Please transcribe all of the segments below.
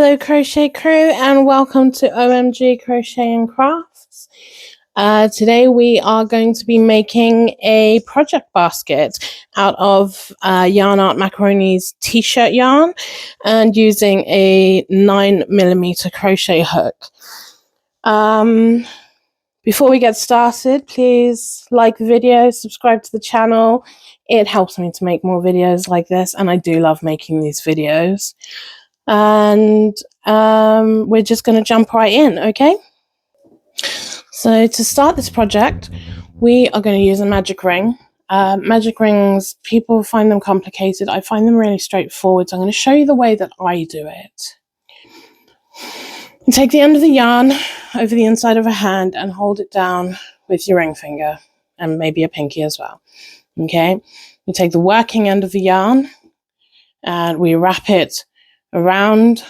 Hello crochet crew and welcome to OMG Crochet and Crafts. Today we are going to be making a project basket out of Yarn Art Macaroni's t-shirt yarn and using a 9mm crochet hook. Before we get started, please like the video, subscribe to the channel. It helps me to make more videos like this, and I do love making these videos. And we're just going to jump right in, okay? So to start this project, we are going to use a magic ring. Magic rings, people find them complicated. I find them really straightforward, so I'm going to show you the way that I do it. You take the end of the yarn over the inside of a hand and hold it down with your ring finger and maybe a pinky as well, okay? You take the working end of the yarn and we wrap it around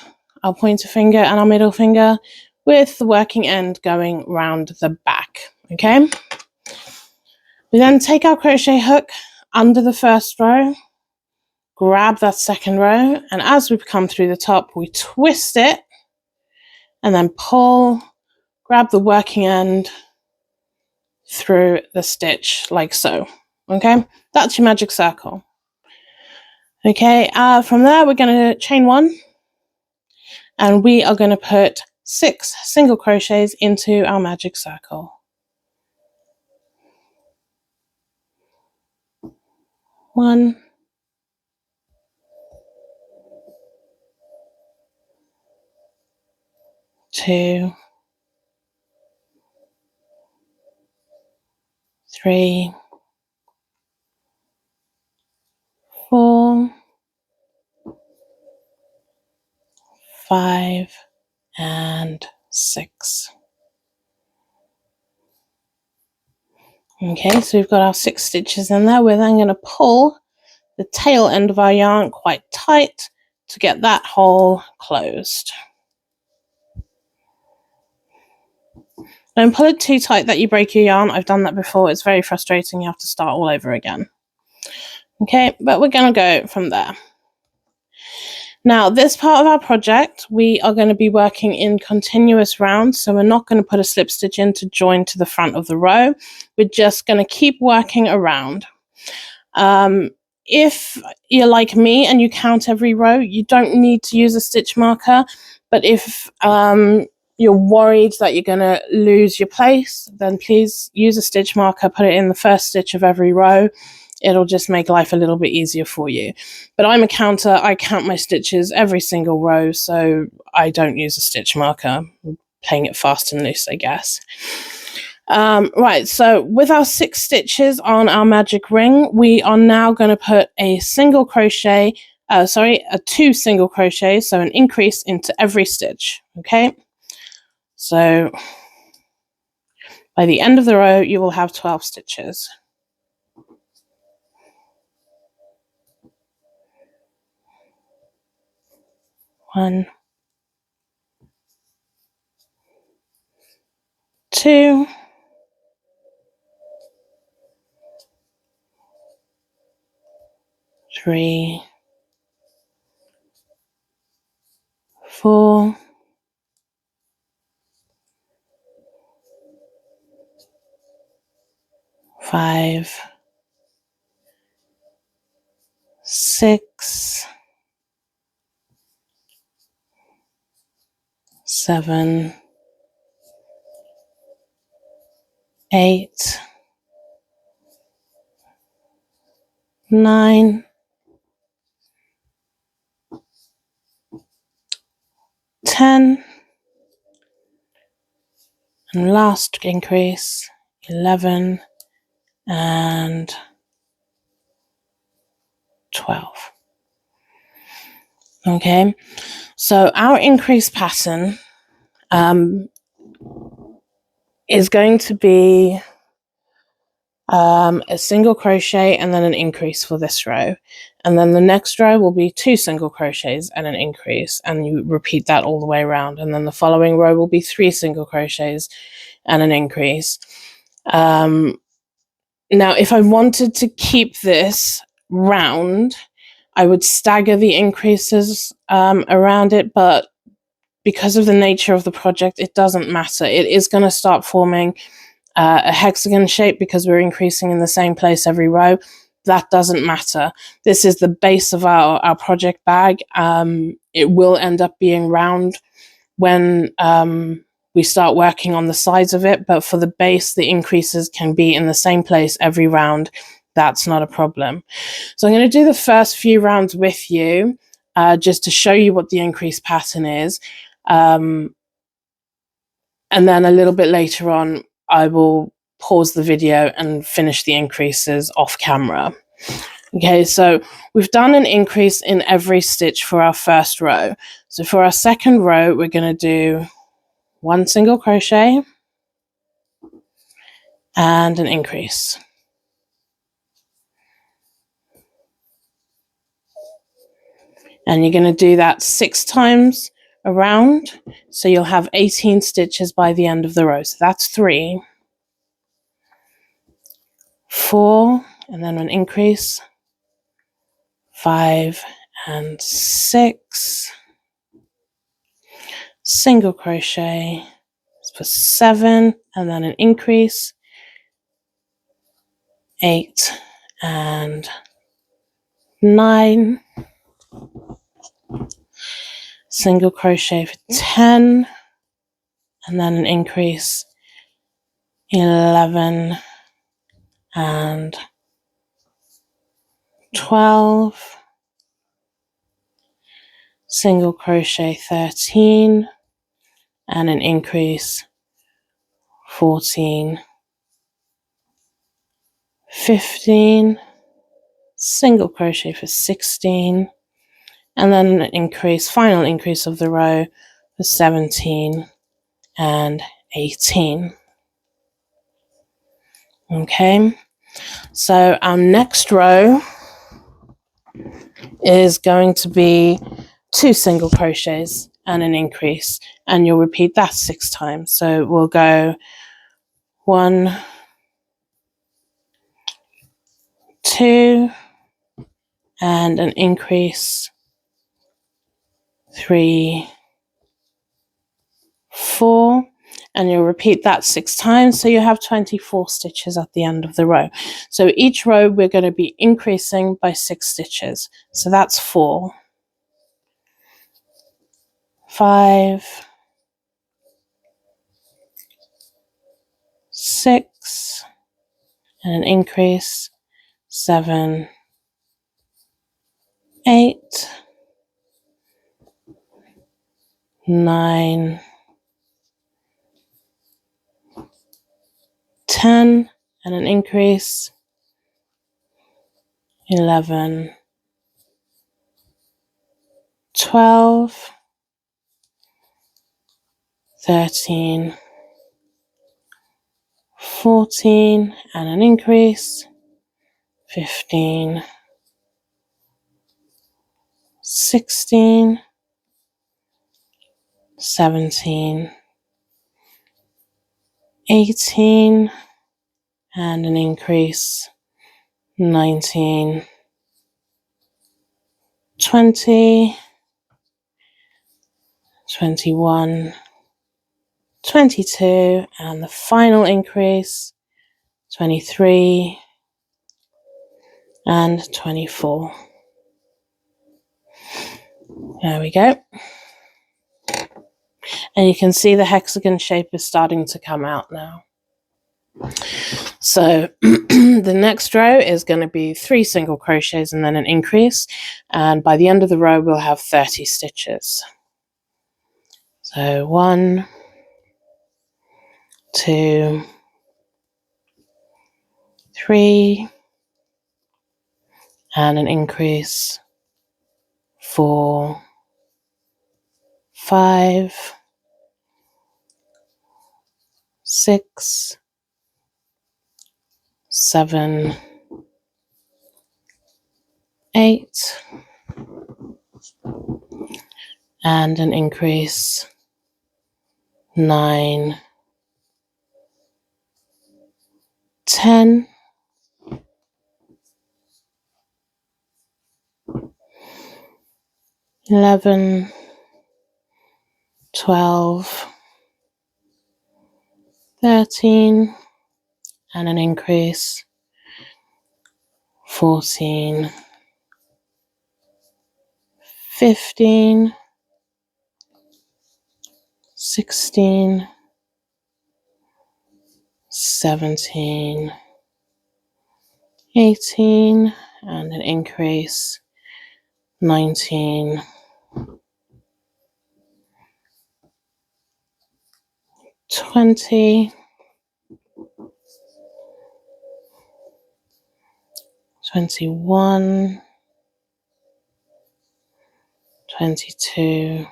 our pointer finger and our middle finger with the working end going round the back, okay? We then take our crochet hook under the first row, grab that second row, and as we come through the top, we twist it and then pull, grab the working end through the stitch like so, okay? That's your magic circle. Okay, from there we're going to chain one, and we are going to put 6 single crochets into our magic circle. 1, 2, 3, 4, 5, and 6. Okay, so we've got our 6 stitches in there. We're then going to pull the tail end of our yarn quite tight to get that hole closed. Don't pull it too tight that you break your yarn. I've done that before. It's very frustrating. You have to start all over again. Okay, but we're going to go from there. Now, this part of our project, we are going to be working in continuous rounds, so we're not going to put a slip stitch in to join to the front of the row. We're just going to keep working around. If you're like me and you count every row, you don't need to use a stitch marker, but if you're worried that you're going to lose your place, then please use a stitch marker, put it in the first stitch of every row. It'll just make life a little bit easier for you. But I'm a counter. I count my stitches every single row, so I don't use a stitch marker. I'm playing it fast and loose, I guess. Right, so with our 6 stitches on our magic ring, we are now going to put a single crochet, 2 single crochets, so an increase into every stitch, okay? So by the end of the row, you will have 12 stitches. 1, 2, 3, 4, 5, 6, 7, 8, 9, 10, and last increase 11 and 12. Okay, so our increase pattern is going to be a single crochet and then an increase for this row, and then the next row will be 2 single crochets and an increase, and you repeat that all the way around, and then the following row will be 3 single crochets and an increase. Now if I wanted to keep this round, I would stagger the increases around it, but because of the nature of the project, it doesn't matter. It is going to start forming a hexagon shape because we're increasing in the same place every row. That doesn't matter. This is the base of our project bag. It will end up being round when we start working on the sides of it, but for the base, the increases can be in the same place every round. That's not a problem. So I'm going to do the first few rounds with you, just to show you what the increase pattern is. And then a little bit later on, I will pause the video and finish the increases off camera. Okay, so we've done an increase in every stitch for our first row. So for our second row, we're going to do 1 single crochet and an increase. And you're going to do that 6 times around, so you'll have 18 stitches by the end of the row. So that's 3, 4, and then an increase, 5 and 6, single crochet for 7, and then an increase, 8 and 9, single crochet for 10, and then an increase, 11 and 12, single crochet 13, and an increase, 14, 15, single crochet for 16, and then an increase, final increase of the row for 17 and 18. Okay, so our next row is going to be 2 single crochets and an increase, and you'll repeat that 6 times. So we'll go 1, 2, and an increase, 3, 4, and you'll repeat that 6 times, so you have 24 stitches at the end of the row. So each row we're going to be increasing by 6 stitches. So that's 4, 5, 6, and an increase, 7, 8, 9, 10, and an increase, 11, 12, 13, 14, and an increase, 15, 16, 17, 18, and an increase, 19, 20, 21, 22, and the final increase, 23, and 24. There we go. And you can see the hexagon shape is starting to come out now. So the next row is going to be 3 single crochets and then an increase, and by the end of the row we'll have 30 stitches. So 1, 2, 3, and an increase, 4, 5, 6, 7, 8, and an increase, 9, 10, 11, 12, 13, and an increase, 14, 15, 16, 17, 18, and an increase, 19, 20, 21, 22,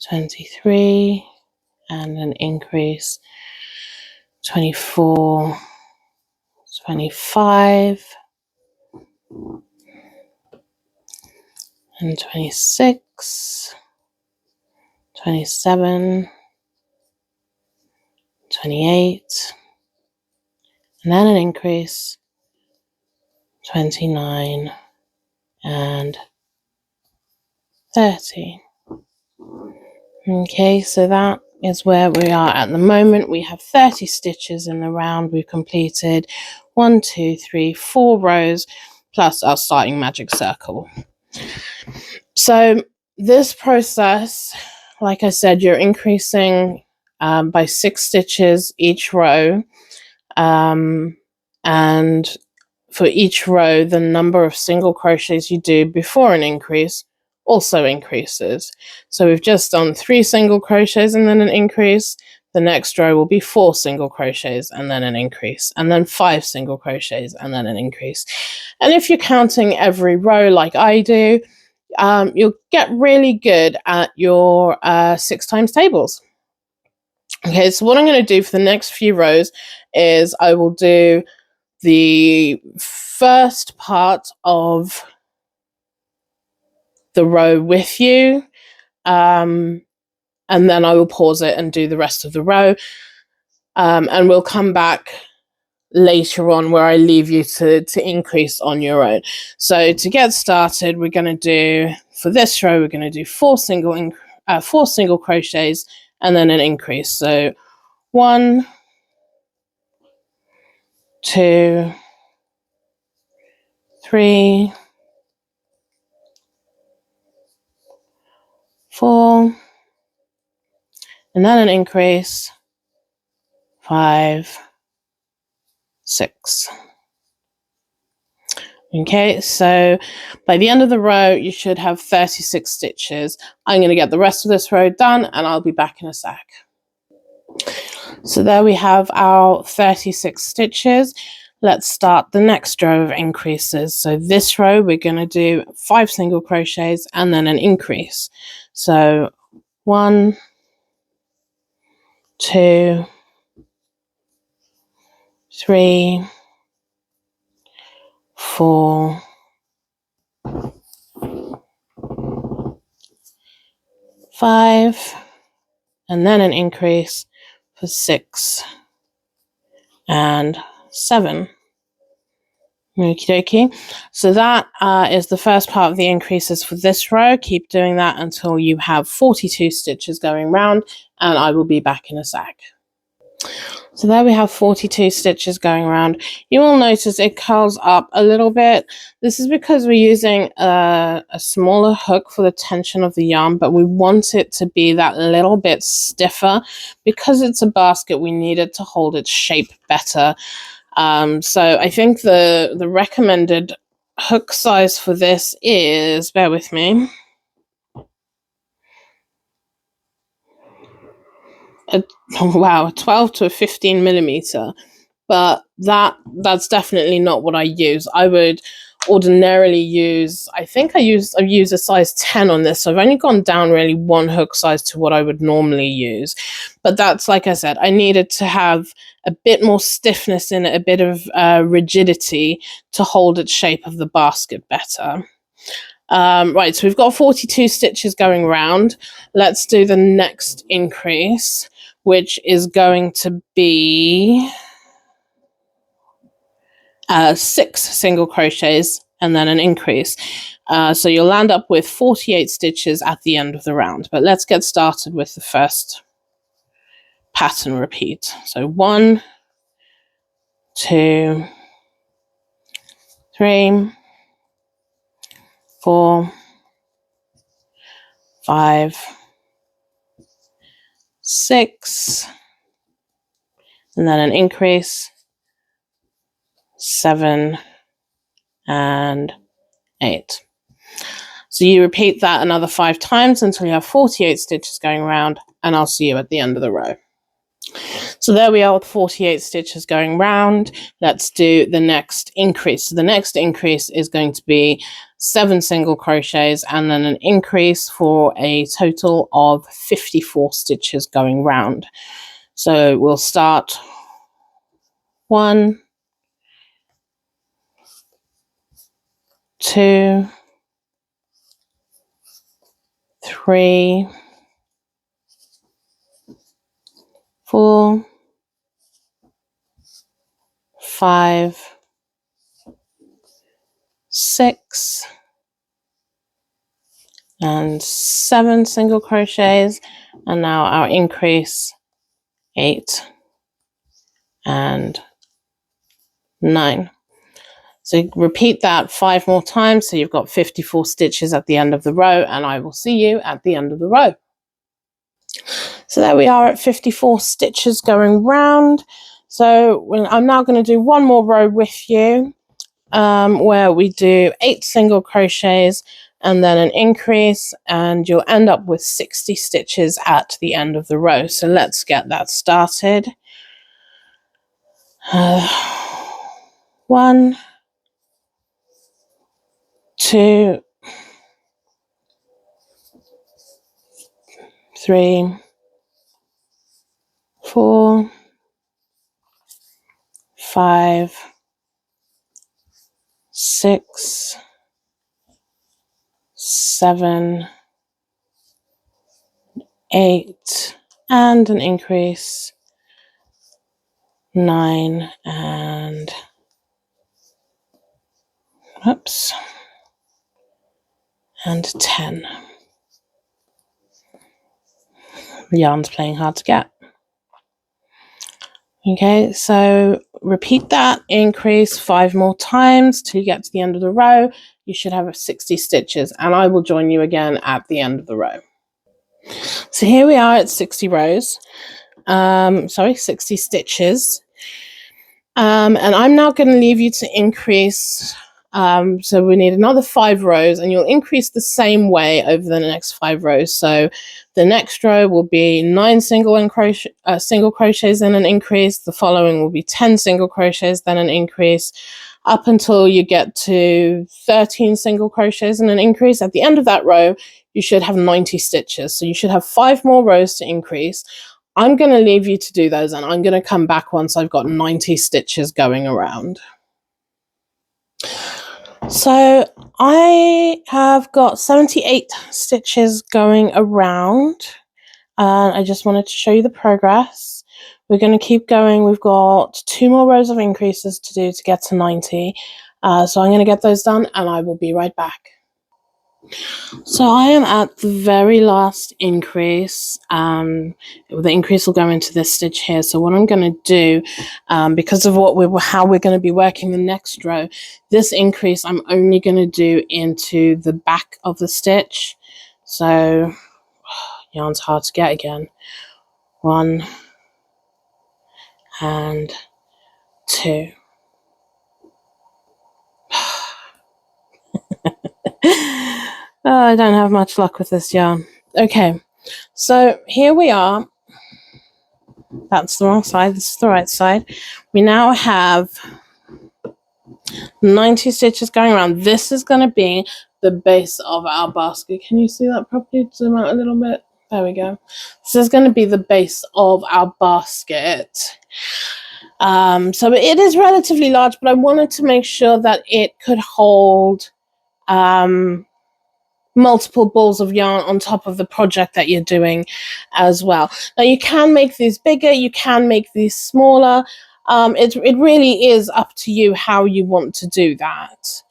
23, and an increase, 24, 25, and 26, 27, 28, and then an increase, 29, and 30. Okay, so that is where we are at the moment. We have 30 stitches in the round. We've completed 1, 2, 3, 4 rows plus our starting magic circle. So this process, like I said, you're increasing by 6 stitches each row, and for each row the number of single crochets you do before an increase also increases. So we've just done 3 single crochets and then an increase. The next row will be 4 single crochets and then an increase, and then 5 single crochets and then an increase. And if you're counting every row like I do, you'll get really good at your 6 times tables. Okay, so what I'm going to do for the next few rows is I will do the first part of the row with you, and then I will pause it and do the rest of the row, and we'll come back later on where I leave you to increase on your own. So to get started, we're going to do, for this row, we're going to do 4 single crochets and then an increase. So 1, 2, 3, 4, and then an increase, 5, 6. Okay, so by the end of the row, you should have 36 stitches. I'm going to get the rest of this row done and I'll be back in a sec. So there we have our 36 stitches. Let's start the next row of increases. So this row, we're going to do 5 single crochets and then an increase. So 1, 2, 3, 4, 5, and then an increase for 6 and 7. Okie dokie. So that is the first part of the increases for this row. Keep doing that until you have 42 stitches going round, and I will be back in a sec. So there we have 42 stitches going around. You will notice it curls up a little bit. This is because we're using a smaller hook for the tension of the yarn, but we want it to be that little bit stiffer. Because it's a basket, we need it to hold its shape better. So I think the recommended hook size for this is, bear with me, a 12 to a 15 millimeter, but that's definitely not what I use. I would ordinarily use, I've used a size 10 on this, so I've only gone down really 1 hook size to what I would normally use. But that's, like I said, I needed to have a bit more stiffness in it, a bit of rigidity to hold its shape of the basket better. Right, so we've got 42 stitches going round. Let's do the next increase, which is going to be 6 single crochets and then an increase. So you'll land up with 48 stitches at the end of the round. But let's get started with the first pattern repeat. So 1, 2, 3, 4, 5, 6, and then an increase, 7, and 8. So you repeat that another 5 times until you have 48 stitches going around, and I'll see you at the end of the row. So there we are with 48 stitches going round. Let's do the next increase. So the next increase is going to be 7 single crochets and then an increase for a total of 54 stitches going round. So we'll start 1, 2, 3, 4, 5, 6, and 7 single crochets, and now our increase 8 and 9. So repeat that 5 more times, so you've got 54 stitches at the end of the row, and I will see you at the end of the row. So there we are at 54 stitches going round. So I'm now going to do one more row with you, where we do 8 single crochets and then an increase, and you'll end up with 60 stitches at the end of the row. So let's get that started. 1, 2, 3, 4, 5, 6, 7, 8, and an increase, 9, and oops, and 10. The yarn's playing hard to get. Okay, so repeat that increase 5 more times till you get to the end of the row. You should have 60 stitches, and I will join you again at the end of the row. So here we are at 60 rows. 60 stitches. And I'm now going to leave you to increase. So we need another 5 rows, and you'll increase the same way over the next 5 rows. So the next row will be 9 single crochets and an increase. The following will be 10 single crochets, then an increase, up until you get to 13 single crochets and an increase. At the end of that row, you should have 90 stitches. So you should have 5 more rows to increase. I'm going to leave you to do those, and I'm going to come back once I've got 90 stitches going around. So I have got 78 stitches going around, and I just wanted to show you the progress. We're going to keep going. We've got 2 more rows of increases to do to get to 90. So I'm going to get those done, and I will be right back. So I am at the very last increase. The increase will go into this stitch here. So what I'm going to do, because of how we're going to be working the next row, this increase I'm only going to do into the back of the stitch. So yarn's hard to get again. 1 and 2. I don't have much luck with this yarn. Okay, so here we are. That's the wrong side. This is the right side. We now have 90 stitches going around. This is going to be the base of our basket. Can you see that properly? Zoom out a little bit. There we go. This is going to be the base of our basket. So it is relatively large, but I wanted to make sure that it could hold multiple balls of yarn on top of the project that you're doing as well. Now you can make these bigger, you can make these smaller. It really is up to you how you want to do that.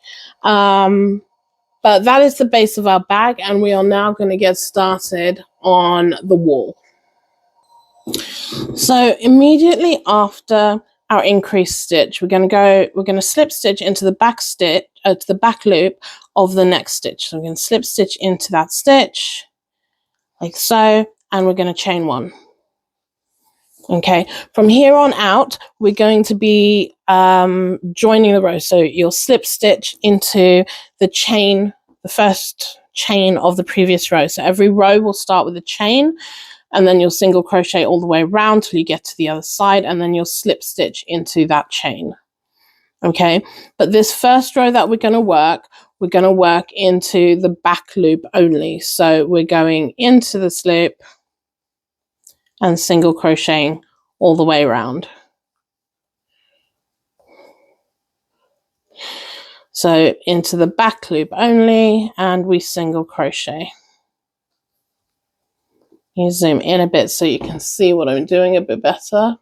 But that is the base of our bag, and we are now going to get started on the wall. So immediately after our increased stitch, we're going to slip stitch into the back stitch, to the back loop of the next stitch. So we're going to slip stitch into that stitch like so, and we're going to chain one. Okay, from here on out, we're going to be joining the row. So you'll slip stitch into the chain, the first chain of the previous row. So every row will start with a chain, and then you'll single crochet all the way around till you get to the other side, and then you'll slip stitch into that chain. Okay, but this first row that we're going to work into the back loop only. So we're going into this loop and single crocheting all the way around. So into the back loop only, and we single crochet. You zoom in a bit so you can see what I'm doing a bit better.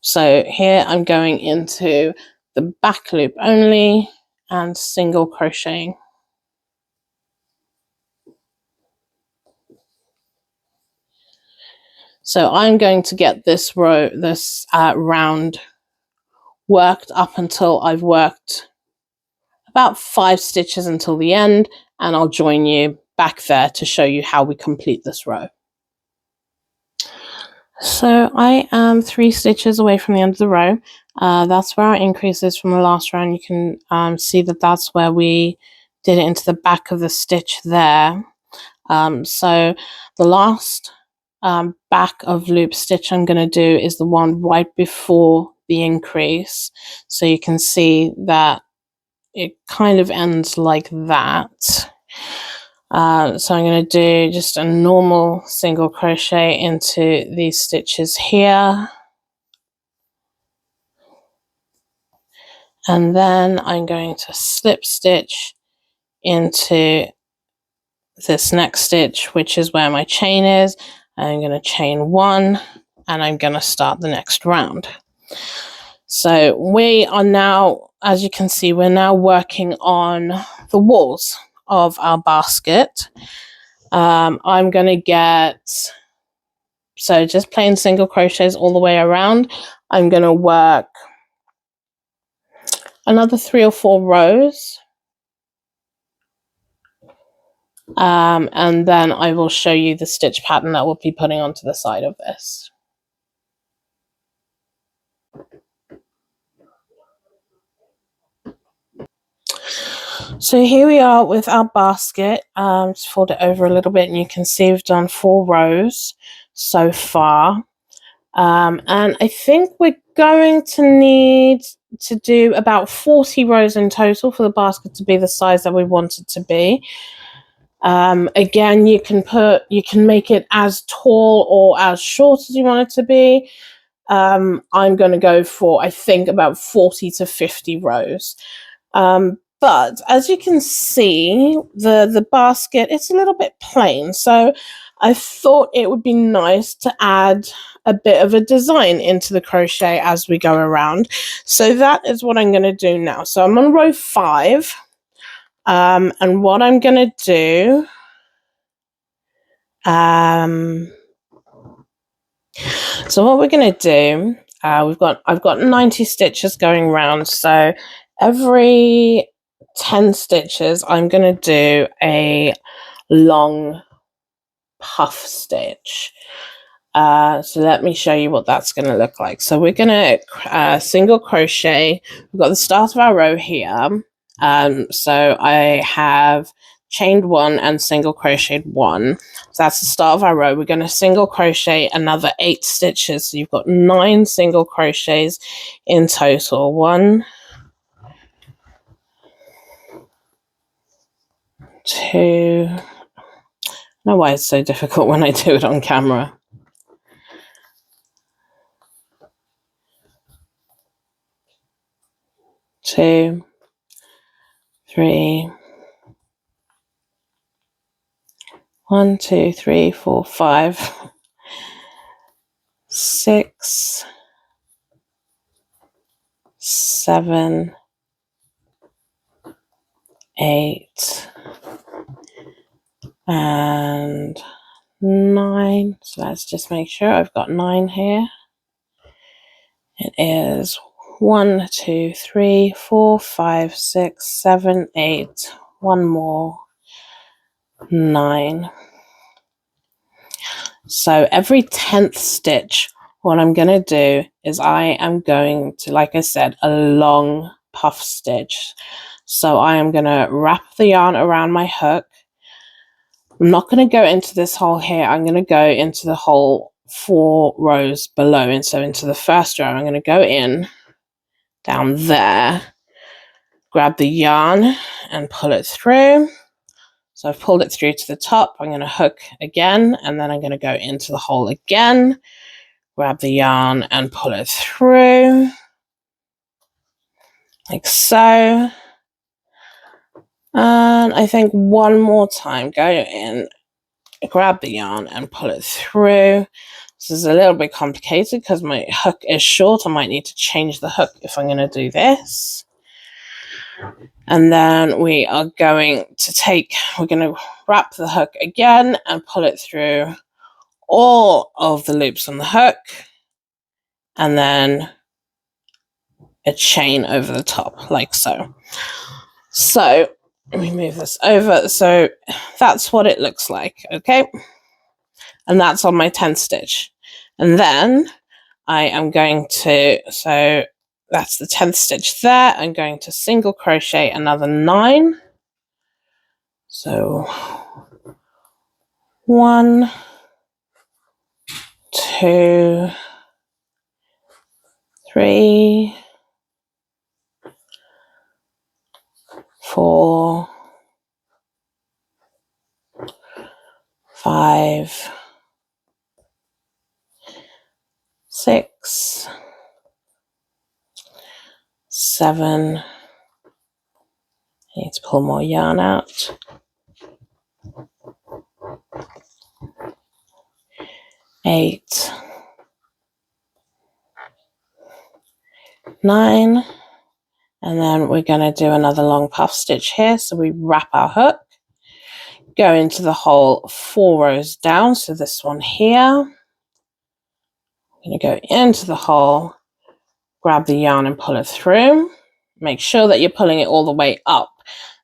So here I'm going into the back loop only and single crocheting. So I'm going to get this row, this round worked up until I've worked about 5 stitches until the end, and I'll join you back there to show you how we complete this row. So I am 3 stitches away from the end of the row. That's where our increase is from the last row, and you can see that that's where we did it into the back of the stitch there. So the last back of loop stitch I'm going to do is the one right before the increase. So you can see that it kind of ends like that. So I'm going to do just a normal single crochet into these stitches here. And then I'm going to slip stitch into this next stitch, which is where my chain is. I'm going to chain one, and I'm going to start the next round. So we are now, as you can see, we're now working on the walls of our basket. I'm going to get, so just plain single crochets all the way around. I'm going to work another 3 or 4 rows. And then I will show you the stitch pattern that we'll be putting onto the side of this. So here we are with our basket. Just fold it over a little bit, and you can see we've done 4 rows so far. And I think we're going to need to do about 40 rows in total for the basket to be the size that we want it to be. Again, you can make it as tall or as short as you want it to be. I'm going to go for, I think, about 40 to 50 rows. But as you can see, the basket, it's a little bit plain. So I thought it would be nice to add a bit of a design into the crochet as we go around. So that is what I'm going to do now. So I'm on row 5. And what I'm going to do, so what we're going to do, I've got 90 stitches going around. So every 10 stitches, I'm going to do a long puff stitch. So let me show you what that's going to look like. So we're going to single crochet. We've got the start of our row here. So I have chained 1 and single crocheted 1. So that's the start of our row. We're going to single crochet another 8 stitches. So you've got 9 single crochets in total. 1, 2. I don't know why it's so difficult when I do it on camera. 2, 3. 1, 2, 3, 4, 5. 6, 7, 8, and 9. So let's just make sure I've got 9 here. It is 1, 2, 3, 4, 5, 6, 7, 8. One more. 9. So every 10th stitch, what I'm going to do is I am going to, like I said, a long puff stitch. So I am going to wrap the yarn around my hook. I'm not going to go into this hole here. I'm going to go into the hole 4 rows below. And so into the first row, I'm going to go in down there, grab the yarn and pull it through. So I've pulled it through to the top. I'm going to hook again, and then I'm going to go into the hole again, grab the yarn and pull it through, like so. And I think one more time, go in, grab the yarn and pull it through. This is a little bit complicated because my hook is short. I might need to change the hook if I'm going to do this. And then we are going to wrap the hook again and pull it through all of the loops on the hook, and then a chain over the top, like so. So let me move this over. So that's what it looks like, okay? And that's on my 10th stitch. And then I am going to, so that's the 10th stitch there. I'm going to single crochet another 9. So 1, 2, 3, 4, 5, 6, 7. I need to pull more yarn out. 8, 9, and then we're going to do another long puff stitch here. So we wrap our hook, go into the hole 4 rows down. So this one here, I'm going to go into the hole, grab the yarn and pull it through. Make sure that you're pulling it all the way up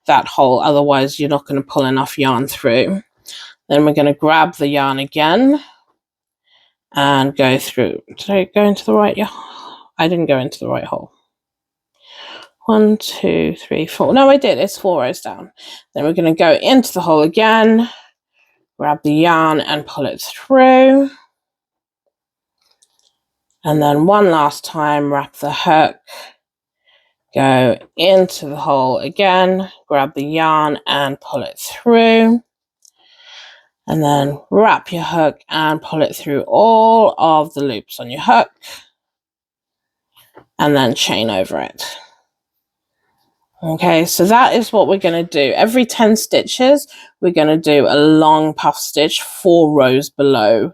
that hole, otherwise you're not going to pull enough yarn through. Then we're going to grab the yarn again and go through. Did I go into the right? Yeah, I didn't go into the right hole. 1, 2, 3, 4. No, I did. It's 4 rows down. Then we're going to go into the hole again, grab the yarn and pull it through. And then one last time, wrap the hook, go into the hole again, grab the yarn and pull it through. And then wrap your hook and pull it through all of the loops on your hook. And then chain over it. Okay, so that is what we're going to do. Every 10 stitches, we're going to do a long puff stitch 4 rows below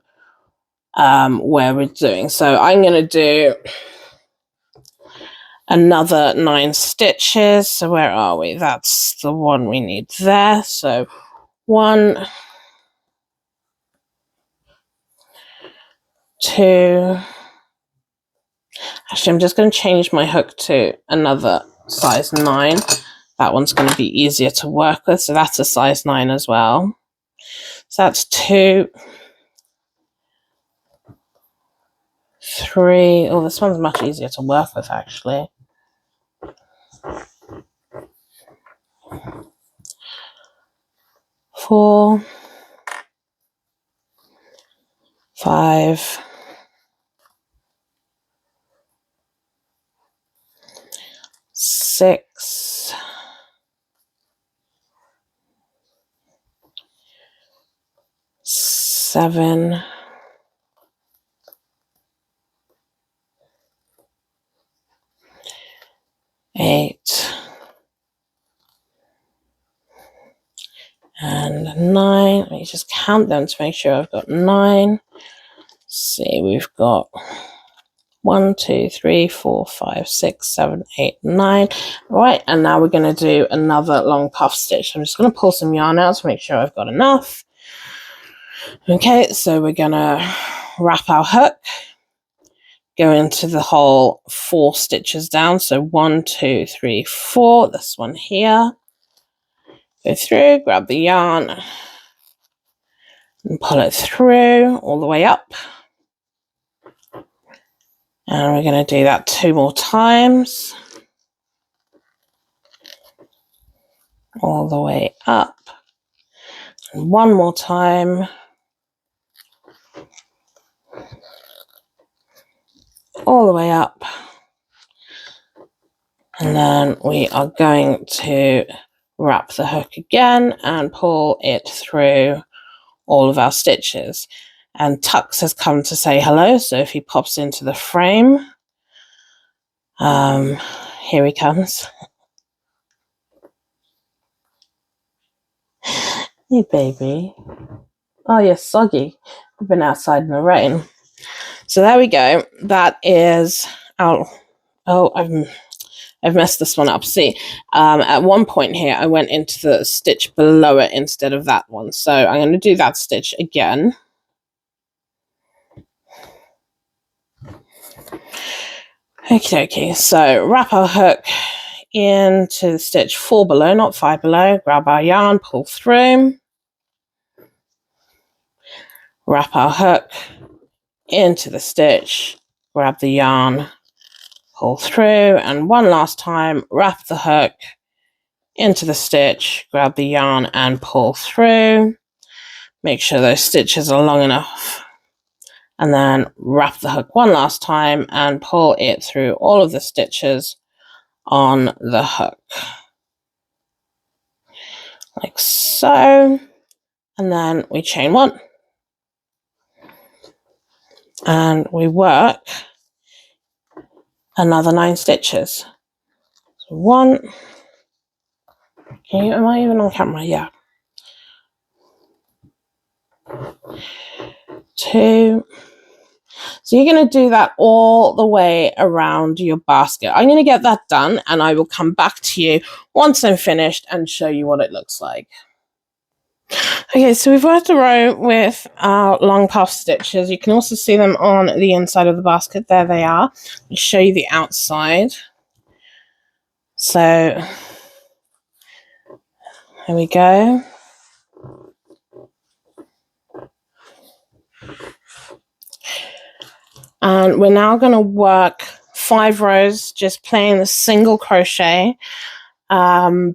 where we're doing. So I'm going to do another 9 stitches. So where are we? That's the one we need there. So 1, 2. Actually, I'm just going to change my hook to another size 9. That one's going to be easier to work with. So that's a size 9 as well. So that's 2, 3. Oh, this one's much easier to work with, actually. 4, 5, 6, 7, 8, and 9. Let me just count them to make sure I've got 9. see, we've got 1, 2, 3, 4, 5, 6, 7, 8, 9. Right, and now we're going to do another long puff stitch. I'm just going to pull some yarn out to make sure I've got enough. Okay, so we're going to wrap our hook, go into the hole 4 stitches down. So 1, 2, 3, 4. This one here. Go through, grab the yarn, and pull it through all the way up. And we're going to do that 2 more times. All the way up. And 1 more time. All the way up. And then we are going to wrap the hook again and pull it through all of our stitches. And Tux has come to say hello, so if he pops into the frame, here he comes. Hey, baby. Oh, you're soggy. I've been outside in the rain. So there we go. That is our... Oh, I've messed this one up. See, at one point here, I went into the stitch below it instead of that one. So I'm going to do that stitch again. Okay, so wrap our hook into the stitch 4 below, not 5 below. Grab our yarn, pull through. Wrap our hook into the stitch, grab the yarn, pull through, and one last time, wrap the hook into the stitch, grab the yarn and pull through. Make sure those stitches are long enough. And then wrap the hook one last time and pull it through all of the stitches on the hook. Like so. And then we chain 1. And we work another 9 stitches. So 1. Am I even on camera? Yeah. 2. So you're going to do that all the way around your basket. I'm going to get that done and I will come back to you once I'm finished and show you what it looks like. Okay, so we've worked a row with our long puff stitches. You can also see them on the inside of the basket. There they are. I'll show you the outside. So here we go. And we're now going to work 5 rows just plain the single crochet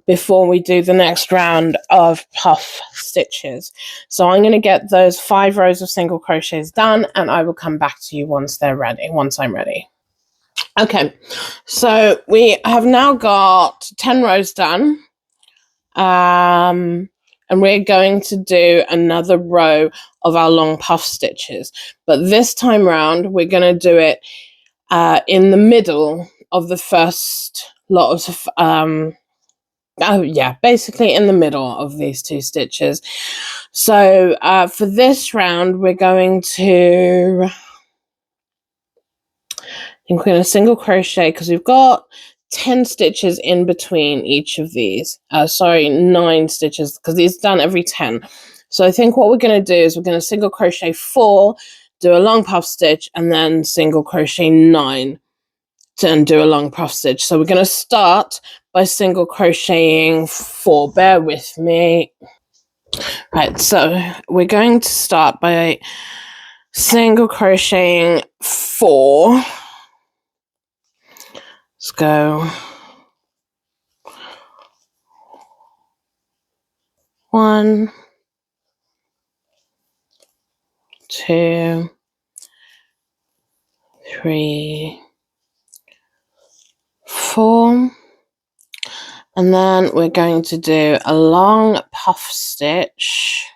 before we do the next round of puff stitches. So I'm going to get those 5 rows of single crochets done and I will come back to you once I'm ready. Okay, so we have now got 10 rows done. And we're going to do another row of our long puff stitches. But this time round, we're going to do it in the middle of the first lot of, basically in the middle of these 2 stitches. So for this round, we're going to, we're going to single crochet because we've got 10 stitches in between each of these. 9 stitches because these are done every 10. So I think what we're going to do is we're going to single crochet 4, do a long puff stitch, and then single crochet 9 and do a long puff stitch. So we're going to start by single crocheting 4. Bear with me. Right, so we're going to start by single crocheting 4. Let's go 1, 2, 3, 4, and then we're going to do a long puff stitch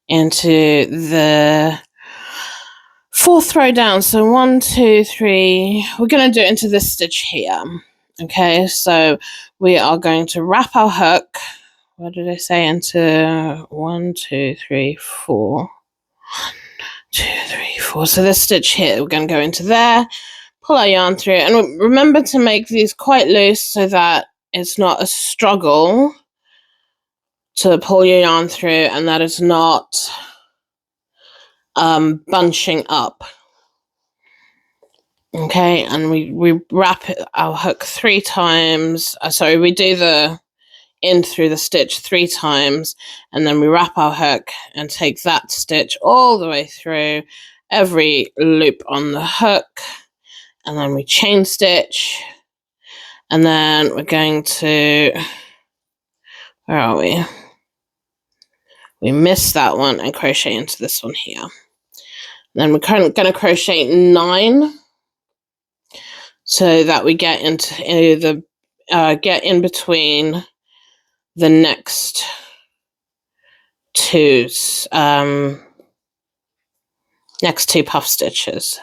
into the 4th row down. So 1, 2, 3, we're going to do it into this stitch here. Okay, so we are going to wrap our hook. What did I say? Into 1, 2, 3, 4. 2, 3, 4. So this stitch here, we're going to go into there, pull our yarn through, and remember to make these quite loose so that it's not a struggle to pull your yarn through, and that it's not bunching up. Okay, and we wrap our hook 3 times. We do the in through the stitch 3 times, and then we wrap our hook and take that stitch all the way through every loop on the hook, and then we chain stitch, and then we're going to, where are we? We missed that one and crochet into this one here. Then we're going to crochet 9 so that we get into the get in between the next 2 puff stitches.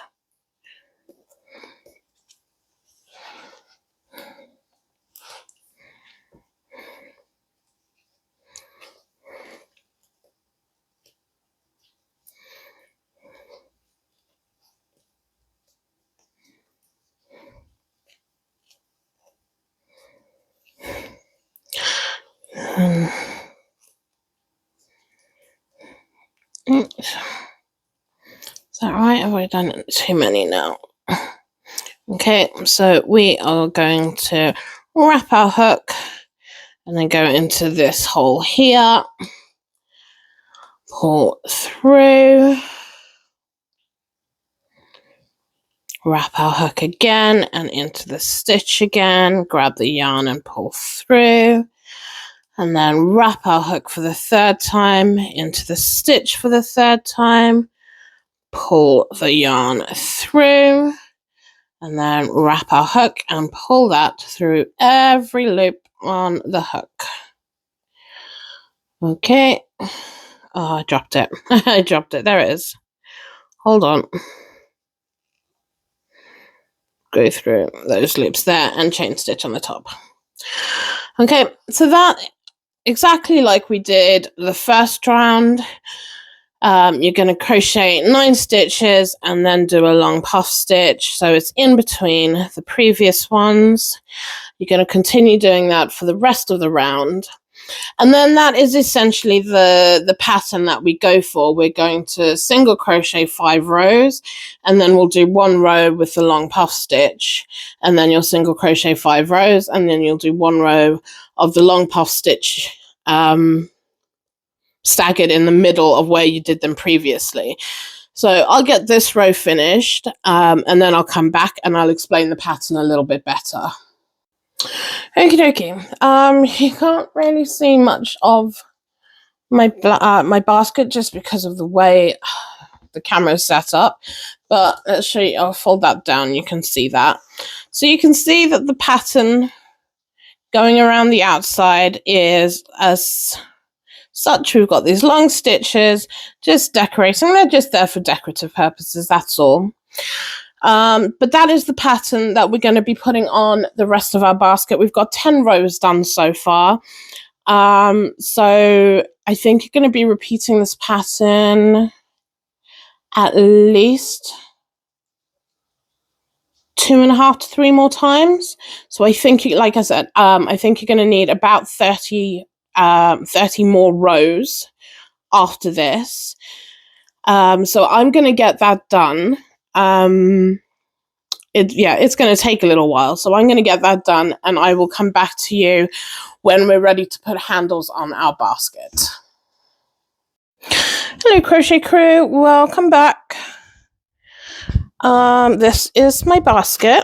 Is that right? Have I done too many now? Okay, so we are going to wrap our hook and then go into this hole here, pull through, wrap our hook again and into the stitch again, grab the yarn and pull through, and then wrap our hook for the 3rd time into the stitch for the 3rd time, pull the yarn through, and then wrap our hook and pull that through every loop on the hook. Okay. Oh, I dropped it. I dropped it. There it is. Hold on. Go through those loops there and chain stitch on the top. Okay, so that, exactly like we did the first round, you're going to crochet 9 stitches and then do a long puff stitch, so it's in between the previous ones. You're going to continue doing that for the rest of the round, and then that is essentially the pattern that we go for. We're going to single crochet 5 rows, and then we'll do 1 row with the long puff stitch, and then you'll single crochet 5 rows, and then you'll do 1 row of the long puff stitch staggered in the middle of where you did them previously. So I'll get this row finished, and then I'll come back and I'll explain the pattern a little bit better. Okie dokie. You can't really see much of my basket just because of the way the camera is set up, but let's show you. I'll fold that down. You can see that. So you can see that the pattern going around the outside is as such. We've got these long stitches just decorating. They're just there for decorative purposes, that's all. But that is the pattern that we're going to be putting on the rest of our basket. We've got 10 rows done so far. So I think you're going to be repeating this pattern at least 2.5 to 3 more times. So I think, like I said, I think you're going to need about 30 more rows after this. So I'm going to get that done. It's going to take a little while, so I'm going to get that done, and I will come back to you when we're ready to put handles on our basket. Hello, crochet crew, welcome back. This is my basket.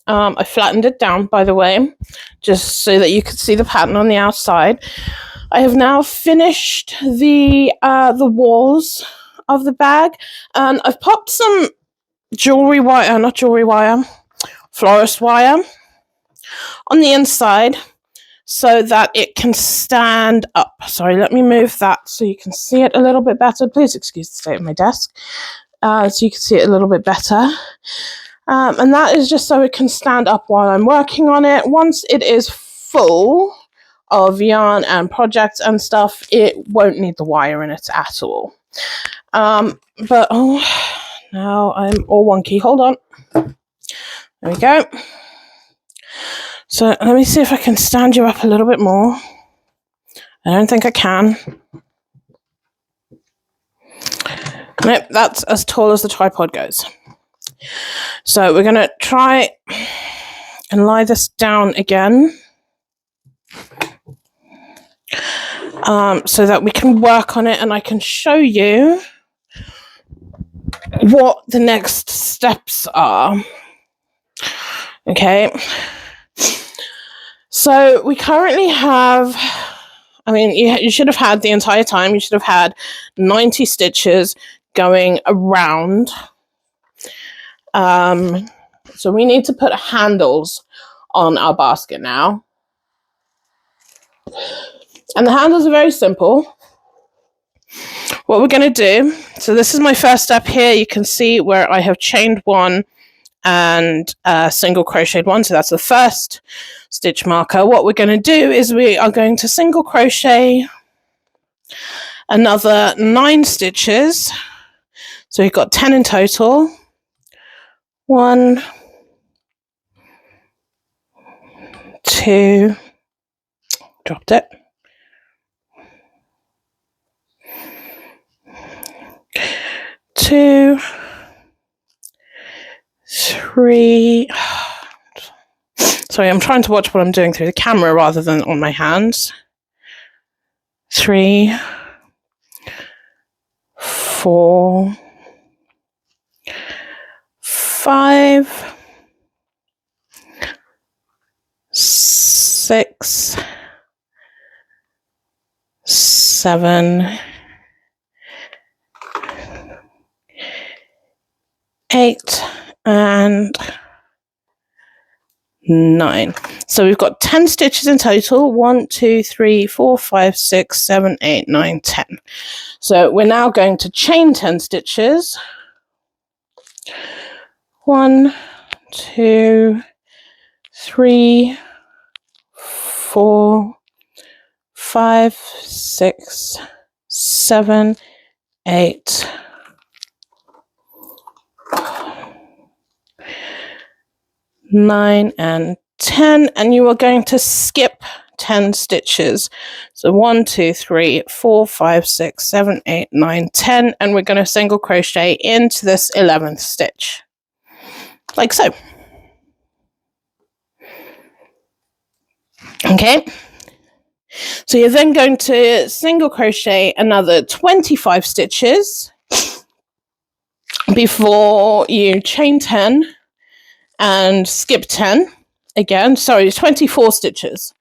I flattened it down, by the way, just so that you could see the pattern on the outside. I have now finished the walls of the bag, and I've popped some florist wire on the inside so that it can stand up. Sorry, let me move that so you can see it a little bit better. Please excuse the state of my desk. So you can see it a little bit better. And that is just so it can stand up while I'm working on it. Once it is full of yarn and projects and stuff, it won't need the wire in it at all. But oh, now I'm all wonky. Hold on. There we go. So let me see if I can stand you up a little bit more. I don't think I can. Nope, that's as tall as the tripod goes. So we're going to try and lie this down again, so that we can work on it and I can show you what the next steps are. Okay. So we currently have, I mean, you should have had the entire time, you should have had 90 stitches going around. So we need to put handles on our basket now. And the handles are very simple. What we're going to do, so this is my first step here. You can see where I have chained one and single crocheted one. So that's the first stitch marker. What we're going to do is we are going to single crochet another 9 stitches. So we've got 10 in total. 1, 2, dropped it. 2, 3. Sorry, I'm trying to watch what I'm doing through the camera rather than on my hands. 3, 4, 5, 6, 7, 8, and 9. So we've got 10 stitches in total. 1, 2, 3, 4, 5, 6, 7, 8, 9, 10. So we're now going to chain 10 stitches. 1, 2, 3, 4, 5, 6, 7, 8, 9, and 10, and you are going to skip 10 stitches. So 1, 2, 3, 4, 5, 6, 7, 8, 9, 10, and we're going to single crochet into this 11th stitch, like so. Okay, so you're then going to single crochet another 25 stitches before you chain 10 and skip 10 again. Sorry, 24 stitches.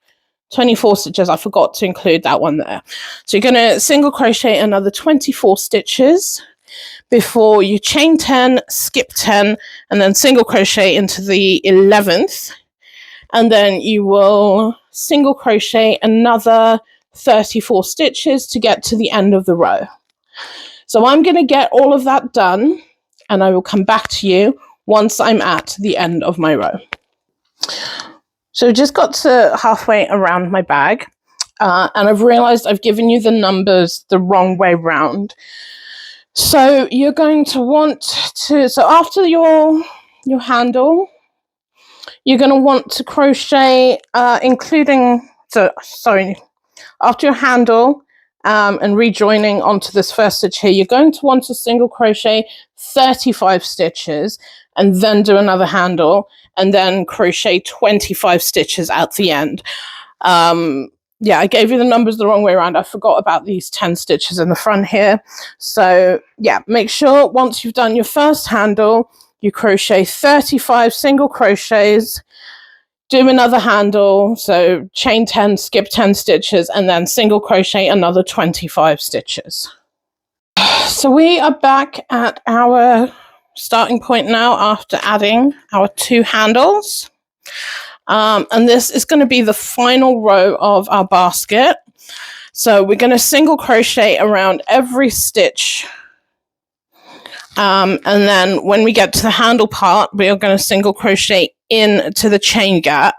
24 stitches, I forgot to include that one there. So you're going to single crochet another 24 stitches before you chain 10, skip 10, and then single crochet into the 11th. And then you will single crochet another 34 stitches to get to the end of the row. So I'm going to get all of that done, and I will come back to you once I'm at the end of my row. So just got to halfway around my bag, and I've realized I've given you the numbers the wrong way round. So you're going to want to, so after your handle, you're going to want to crochet, after your handle and rejoining onto this first stitch here, you're going to want to single crochet 35 stitches and then do another handle and then crochet 25 stitches at the end. Yeah, I gave you the numbers the wrong way around. I forgot about these 10 stitches in the front here. So yeah, make sure once you've done your first handle, you crochet 35 single crochets, do another handle, so chain 10, skip 10 stitches, and then single crochet another 25 stitches. So we are back at our starting point now after adding our 2 handles. And this is going to be the final row of our basket. So we're going to single crochet around every stitch. And then when we get to the handle part, we are going to single crochet into the chain gap.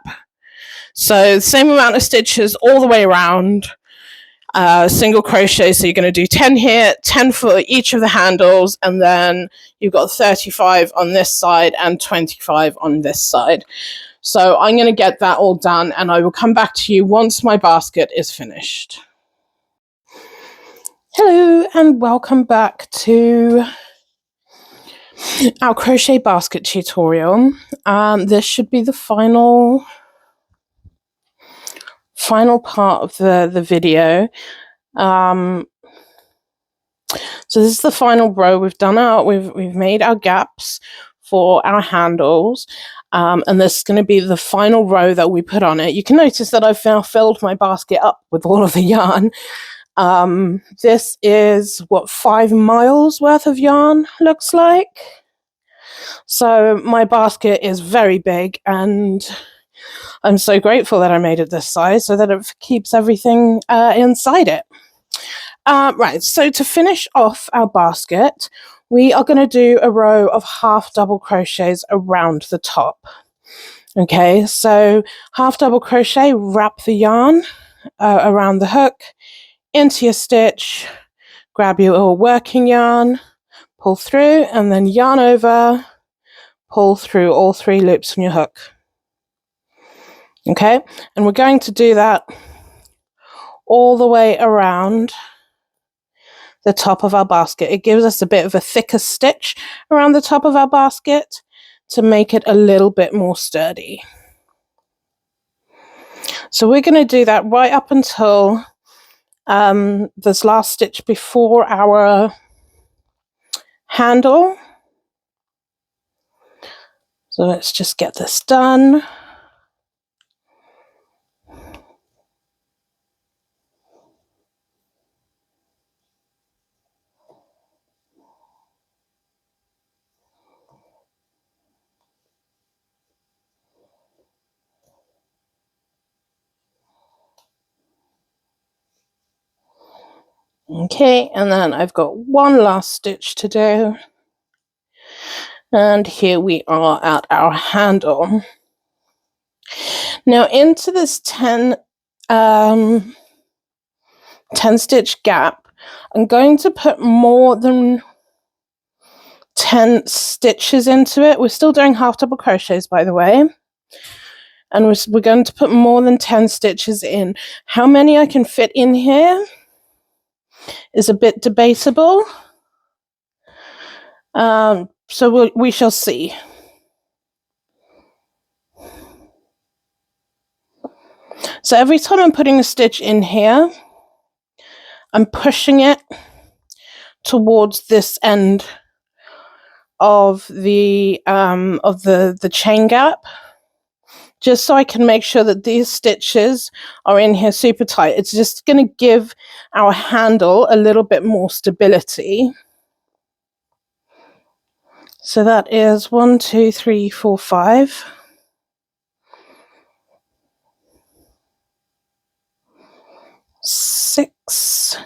So the same amount of stitches all the way around. single crochet. So you're going to do 10 here, 10 for each of the handles, and then you've got 35 on this side and 25 on this side. So I'm going to get that all done, and I will come back to you once my basket is finished. Hello and welcome back to our crochet basket tutorial. This should be the final part of the video. So this is the final row. We've made our gaps for our handles, and this is going to be the final row that we put on it. You can notice that I've now filled my basket up with all of the yarn. This is what 5 miles worth of yarn looks like. So my basket is very big, and I'm so grateful that I made it this size so that it keeps everything inside it. Right, so to finish off our basket, we are going to do a row of half double crochets around the top. Okay, so half double crochet, wrap the yarn around the hook, into your stitch, grab your little working yarn, pull through, and then yarn over, pull through all 3 loops on your hook. Okay, and we're going to do that all the way around the top of our basket. It gives us a bit of a thicker stitch around the top of our basket to make it a little bit more sturdy. So we're going to do that right up until this last stitch before our handle. So let's just get this done. Okay, and then I've got one last stitch to do. And here we are at our handle. Now into this 10 stitch gap, I'm going to put more than 10 stitches into it. We're still doing half double crochets, by the way. And we're going to put more than 10 stitches in. How many I can fit in here is a bit debatable. So we shall see. So every time I'm putting a stitch in here, I'm pushing it towards this end of the chain gap, just so I can make sure that these stitches are in here super tight. It's just going to give our handle a little bit more stability. So that is 1, 2, 3, 4, 5. 6.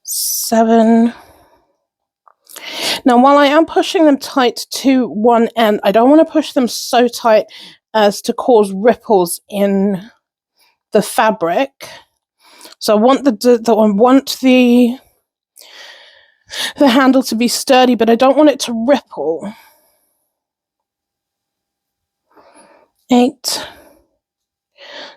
7. Now, while I am pushing them tight to one end, I don't want to push them so tight as to cause ripples in the fabric. So I want the handle to be sturdy, but I don't want it to ripple. 8.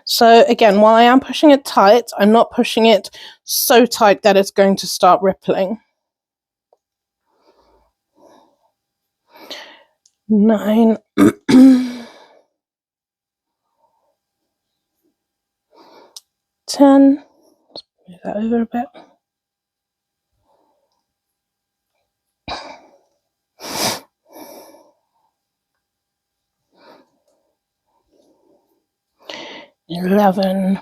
So again, while I am pushing it tight, I'm not pushing it so tight that it's going to start rippling. 9. 10. Let's move that over a bit. 11.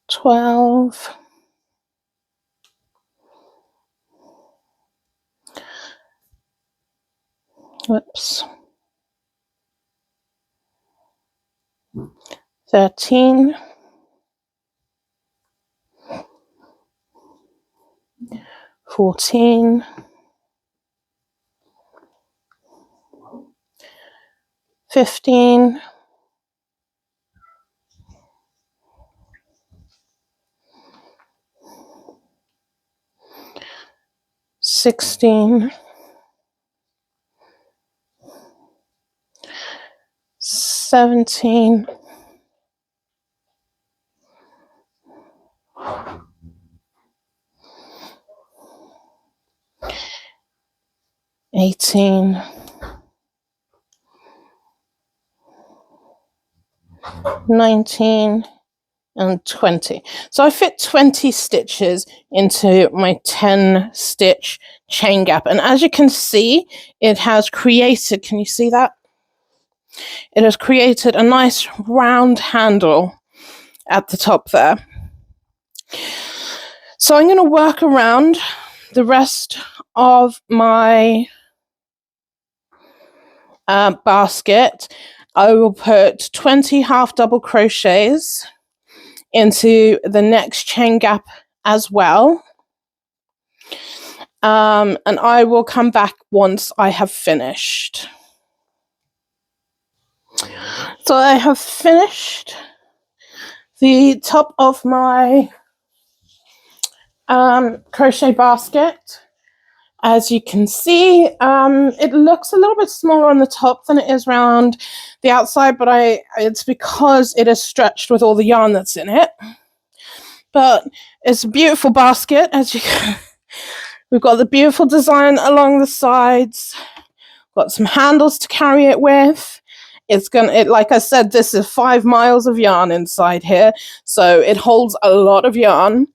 12. 13. 14. 15, 16, 17, 18, 19, and 20. So I fit 20 stitches into my 10 stitch chain gap. And as you can see, it has created, can you see that? It has created a nice round handle at the top there. So I'm going to work around the rest of my basket. I will put 20 half double crochets into the next chain gap as well. And I will come back once I have finished. So I have finished the top of my crochet basket. As you can see, it looks a little bit smaller on the top than it is around the outside, but it's because it is stretched with all the yarn that's in it. But it's a beautiful basket, as you can. We've got the beautiful design along the sides. Got some handles to carry it with. Like I said, this is 5 miles of yarn inside here, so it holds a lot of yarn.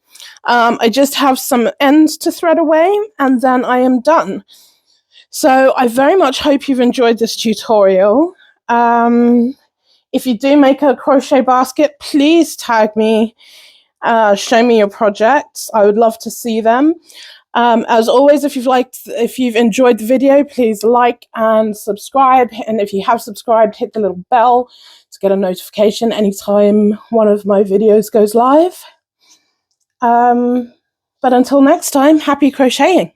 I just have some ends to thread away, and then I am done. So I very much hope you've enjoyed this tutorial. If you do make a crochet basket, please tag me, show me your projects. I would love to see them. As always, if you've enjoyed the video, please like and subscribe. And if you have subscribed, hit the little bell to get a notification anytime one of my videos goes live. But until next time, happy crocheting.